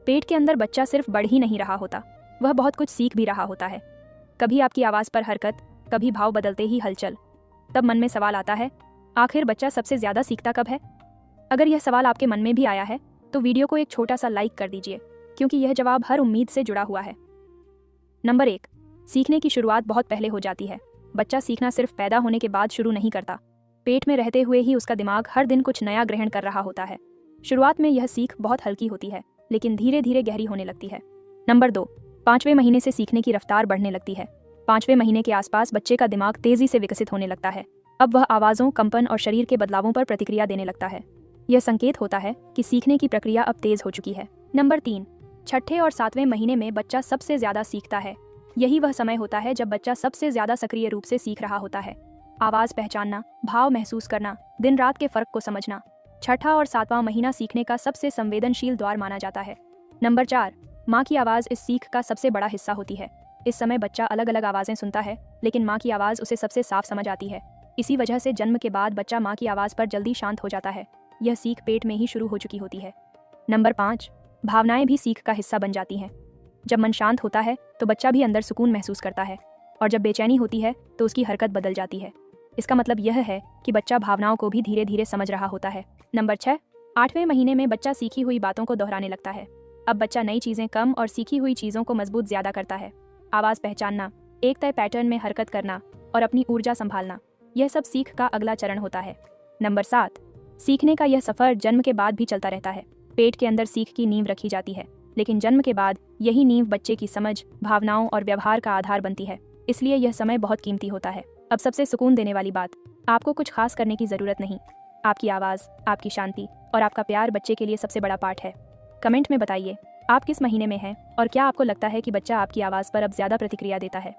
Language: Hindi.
पेट के अंदर बच्चा सिर्फ बढ़ ही नहीं रहा होता, वह बहुत कुछ सीख भी रहा होता है। कभी आपकी आवाज़ पर हरकत, कभी भाव बदलते ही हलचल। तब मन में सवाल आता है, आखिर बच्चा सबसे ज़्यादा सीखता कब है? अगर यह सवाल आपके मन में भी आया है तो वीडियो को एक छोटा सा लाइक कर दीजिए, क्योंकि यह जवाब हर उम्मीद से जुड़ा हुआ है। नंबर 1, सीखने की शुरुआत बहुत पहले हो जाती है। बच्चा सीखना सिर्फ पैदा होने के बाद शुरू नहीं करता। पेट में रहते हुए ही उसका दिमाग हर दिन कुछ नया ग्रहण कर रहा होता है। शुरुआत में यह सीख बहुत हल्की होती है, लेकिन धीरे धीरे गहरी होने लगती है। नंबर 2, 5वें महीने से सीखने की रफ्तार बढ़ने लगती है। 5वें महीने के आसपास बच्चे का दिमाग तेजी से विकसित होने लगता है। अब वह आवाज़ों, कंपन और शरीर के बदलावों पर प्रतिक्रिया देने लगता है। यह संकेत होता है कि सीखने की प्रक्रिया अब तेज हो चुकी है। नंबर 3, 6ठे और 7वें महीने में बच्चा सबसे ज़्यादा सीखता है। यही वह समय होता है जब बच्चा सबसे ज़्यादा सक्रिय रूप से सीख रहा होता है। आवाज़ पहचानना, भाव महसूस करना, दिन रात के फर्क को समझना। 6ठा और 7वां महीना सीखने का सबसे संवेदनशील द्वार माना जाता है। नंबर 4, माँ की आवाज़ इस सीख का सबसे बड़ा हिस्सा होती है। इस समय बच्चा अलग अलग आवाज़ें सुनता है, लेकिन माँ की आवाज़ उसे सबसे साफ समझ आती है। इसी वजह से जन्म के बाद बच्चा माँ की आवाज़ पर जल्दी शांत हो जाता है। यह सीख पेट में ही शुरू हो चुकी होती है। नंबर 5, भावनाएं भी सीख का हिस्सा बन जाती हैं। जब मन शांत होता है तो बच्चा भी अंदर सुकून महसूस करता है, और जब बेचैनी होती है तो उसकी हरकत बदल जाती है। इसका मतलब यह है कि बच्चा भावनाओं को भी धीरे धीरे समझ रहा होता है। नंबर 6, 8वें महीने में बच्चा सीखी हुई बातों को दोहराने लगता है। अब बच्चा नई चीज़ें कम और सीखी हुई चीज़ों को मजबूत ज़्यादा करता है। आवाज़ पहचानना, एक तय पैटर्न में हरकत करना और अपनी ऊर्जा संभालना, यह सब सीख का अगला चरण होता है। नंबर 7, सीखने का यह सफ़र जन्म के बाद भी चलता रहता है। पेट के अंदर सीख की नींव रखी जाती है, लेकिन जन्म के बाद यही नींव बच्चे की समझ, भावनाओं और व्यवहार का आधार बनती है। इसलिए यह समय बहुत कीमती होता है। अब सबसे सुकून देने वाली बात, आपको कुछ खास करने की ज़रूरत नहीं। आपकी आवाज़, आपकी शांति और आपका प्यार बच्चे के लिए सबसे बड़ा पार्ट है। कमेंट में बताइए आप किस महीने में हैं और क्या आपको लगता है कि बच्चा आपकी आवाज़ पर अब ज़्यादा प्रतिक्रिया देता है।